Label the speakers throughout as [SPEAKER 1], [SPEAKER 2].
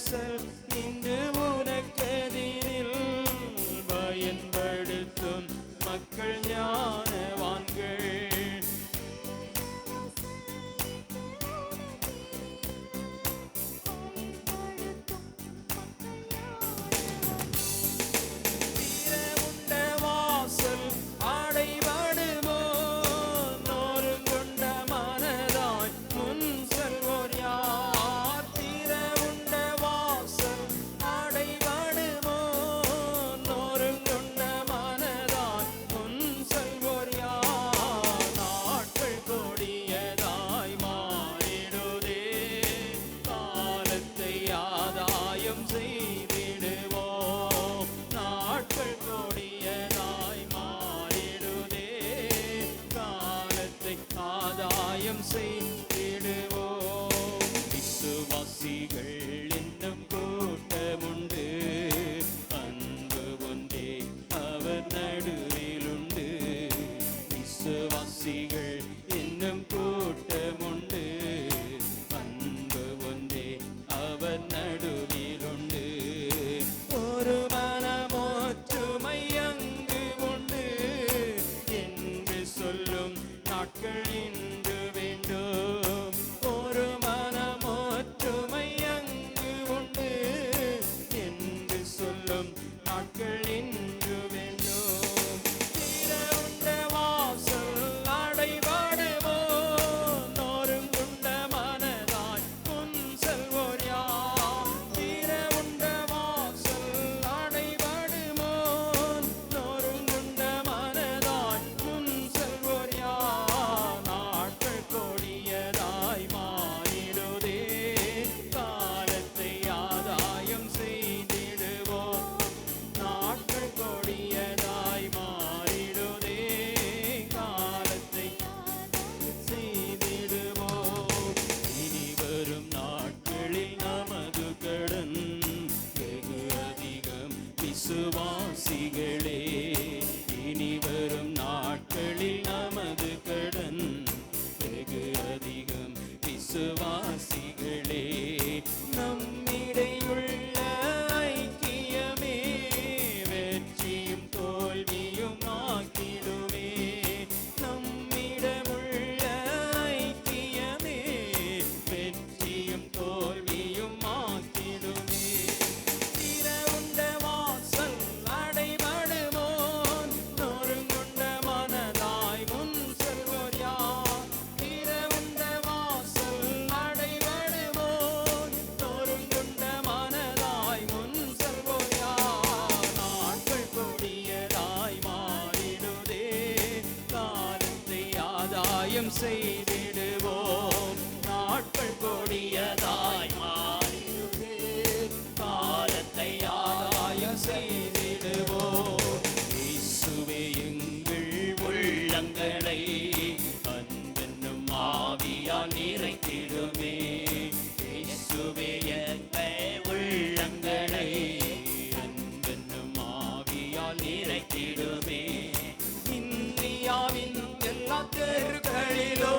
[SPEAKER 1] அரசர் இன்று உனக்கெதிரில் பயன்படுத்தும் மக்கள் ஞானவான்கள். செய்திடுவோம். விசுவாசிகள் என்னும் கூட்டமுண்டு, அன்பு ஒன்றே அவர் நடுவிலுண்டு. விசுவாசிகள் என்னும் கூட்டமுண்டு, அன்பு ஒன்றே அவர் நடுவிலுண்டு. ஒரு மனமொற்றுமை அங்கு உண்டு என்று சொல்லும் நாட்கள் ஒரு மனமொற்றுமை அங்கு உண்டு என்று சொல்லும் நாட்கள் இன்று வேண்டும். திறந்த வாசல் அடைபடுவோம், நொறுங்குண்ட மனதாய் முன் செல்வோர் யார்? திறந்த வாசல் அடைபடுவோம், நொறுங்குண்ட மனதாய் முன் செல்வோர் யார்? நாட்கள் கொடியதாய் மாறிடுதே, காலத்தை ஆதாயம் செய்திடுவோம். நாட்கள் கொடியதாய் மாறிடுதே, காலத்தை செய்திடுவோம். இனி வரும் நாட்களில் நமது கடன் வெகு அதிகம் விசுவாசிகளே. இனி வரும் நாட்களில் நமது கடன் வெகு அதிகம் விசுவாசிகளே. நம்மிடையுள்ள ஐக்கியமே வெற்றியும் தோல்வியும் ஆக்கிடுமே. நம்மிடமுள்ள ஐக்கியமே வெற்றியும் தோல்வியும் ஆக்கிடுமே. திறவுண்ட வாசல் அடைபடுவோம், நொறுங்குண்ட மனதாய் முன் செல்வோர் யார்? திறவுண்ட வாசல் அடைபடுவோம், நொறுங்குண்ட மனதாய் முன் செல்வோர் யார்? நாட்கள் கொடியதாய் மாறிடுதே, காலத்தை ஆதாயம் செய்திடுவோம். நாட்கள் கொடியதாய் மாறிடுதே, காலத்தை ஆதாயம் செய்திடுவோம். இயேசுவே எங்கள் உள்ளங்களை அன்பென்னும் ஆவியால் நிறைத்திடுமே. இயேசுவே எங்கள் உள்ளங்களை அன்பென்னும் ஆவியால் நிறைத்திடுமே. இந்தியாவின் எல்லா தெருக்களிலோ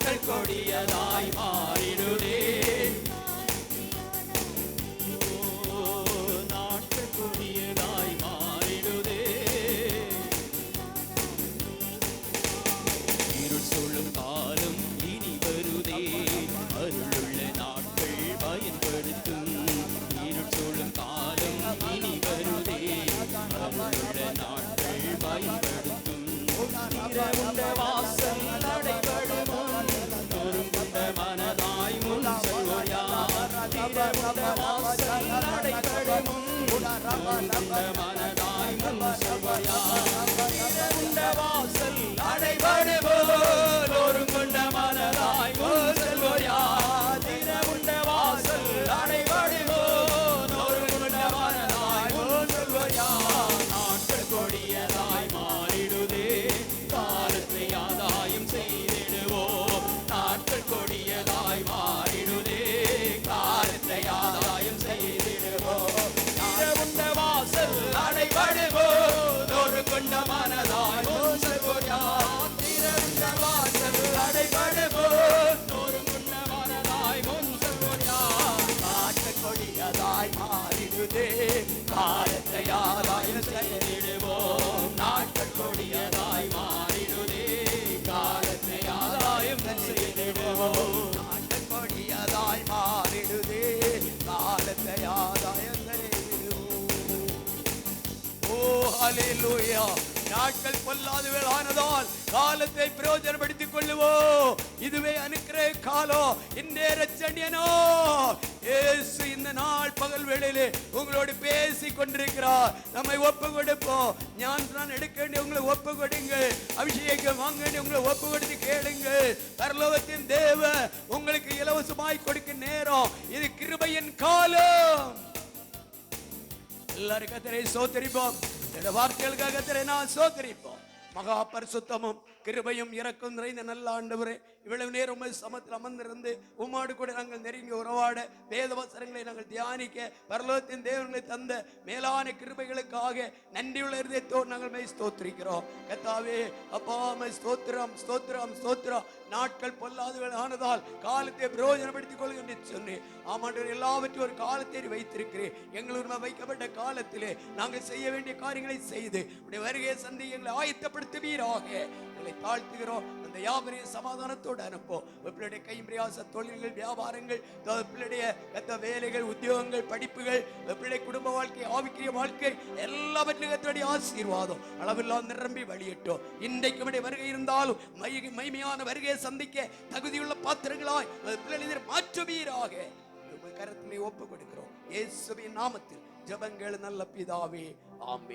[SPEAKER 1] நாட்கள் கொடியதாய் மாறிடுதே. நாட்கள் கொடியதாய் மாறிடுதே. இருள் சொல்லும் காலம் இனி வருதே. அருளுள்ள நாட்கள் பயன்படுத்தும். இருள் சொல்லும் காலம் இனி வருதே. அருளுள்ள நாட்கள் பயன்படுத்தும். திறவுண்ட வாசல் நடைபடுமோ. நொறுங்குண்ட மனதாய் முன் செல்வோர் யார்? திறவுண்ட வாசல் நடைபடுமோ. நொறுங்குண்ட மனதாய் முன் செல்வோர் யார்? திறவுண்ட வாசல் நடைபடுமோ. நொறுங்குண்ட மனதாய் முன் செல்வோர் யார்? திறவுண்ட வாசல் நடைபடுமோ. நொறுங்குண்ட மனதாய் முன் செல்வோர் யார்? நாட்கள் கொடியதாய் மாறிடுதே. காலத்தை ஆதாயம் செய்திடுவோம். நாட்கள் கொடியதாய் மாறிடுதே. காலத்தை ஆதாயம் செய்திடுவோம். திறவுண்ட வாசல் அடைபடுவோ. நொறுங்குண்ட மனதாய் முன் செல்வோர் யார்? திறவுண்ட வாசல் அடைபடுவோ. நொறுங்குண்ட மனதாய் முன் செல்வோர் யார்? நாட்கள் கொடியதாய் மாறிடுதே. காலத்தை ஆதாயம் செய்திடுவோம். நாட்கள் கொடியதாய் மாறிடுதே. காலத்தை ஆதாயம் செய்திடுவோம். நாட்கள் கொடியதாய் மாறிடுதே. காலத்தை ஆதாயம் செய்திடுவோம். ஓ ஹல்லேலூயா. நாட்கள் பொல்லாதவைகள் ஆனதால் காலத்தை பிரயோஜனப்படுத்திக் கொள்ளுவோம். இதுவே அனுக்கிரக காலம். இன்றைய இரட்சணியனோ இயேசு இந்த நாள் பகல் வேளையிலே உங்களோடு பேசி கொண்டிருக்கிறார். நம்மை ஒப்பு கொடுப்போம். ஞானம் எடுக்க வேண்டிய உங்களை ஒப்பு கொடுங்க. அபிஷேகம் வாங்க வேண்டிய உங்களை ஒப்பு கொடுத்து கேளுங்க. பரலோகத்தின் தேவ உங்களுக்கு இலவசமாய் கொடுக்க நேரம். இது கிருபையின் காலம். எல்லாரும் கர்த்தரை ஸ்தோத்திரிப்போம். இந்த வார்த்தைகளுக்காக கர்த்தரை நான் ஸ்தோத்திரிப்போம். மகா பரிசுத்தமும் கிருபையும் இரக்கம் நிறைந்த நல்ல ஆண்டவரே, இவ்வளவு நேரம் சமத்தில் அமர்ந்திருந்து உம்மாடு கூட நாங்கள் நெருங்கி உறவாட, வேத வசனங்களை நாங்கள் தியானிக்க, பரலோகத்தின் தேவர்களை தந்த மேலான கிருபைகளுக்காக நன்றியுள்ள இருதயத்தோடு நாங்கள் மெய் ஸ்தோத்திரிக்கிறோம். கர்த்தாவே அப்பா மெய் ஸ்தோத்திரம் ஸ்தோத்திரம் ஸ்தோத்திரம். நாட்கள் பொல்லாதவர்கள் ஆனதால் காலத்தை பிரயோஜனப்படுத்திக் கொள்ளுங்க என்று சொன்னேன். ஆமாண்டவர், எல்லாவற்றையும் ஒரு காலத்தை வைத்திருக்கிறேன். எங்களுக்கு வைக்கப்பட்ட காலத்திலே நாங்கள் செய்ய வேண்டிய காரியங்களை செய்து உடைய வருகையை சந்தி எங்களை ஆயத்தப்படுத்துவீராக. எங்களை தாழ்த்துகிறோம். அந்த யாவரையும் சமாதானத்தோடு அனுப்போம். பிள்ளைடைய கைம்பிரியாச தொழில்கள், வியாபாரங்கள், பிள்ளைடைய வேலைகள், உத்தியோகங்கள், படிப்புகள், பிள்ளை குடும்ப வாழ்க்கை, ஆவிக்கிய வாழ்க்கை எல்லாவற்றையும் ஆசீர்வாதம் அளவில்லாம் நிரம்பி வழியிட்டோம். இன்றைக்கு வருகை இருந்தாலும் மைமையான வருகையை சந்திக்க தகுதியுள்ள பாத்திரங்களாய் பிள்ளைகளை மாற்றுவீராக. கரத்திலே ஒப்பு கொடுக்கிறோம். இயேசுவின் நாமத்தில் ஜெபங்கள் நல்ல பிதாவே, ஆமென்.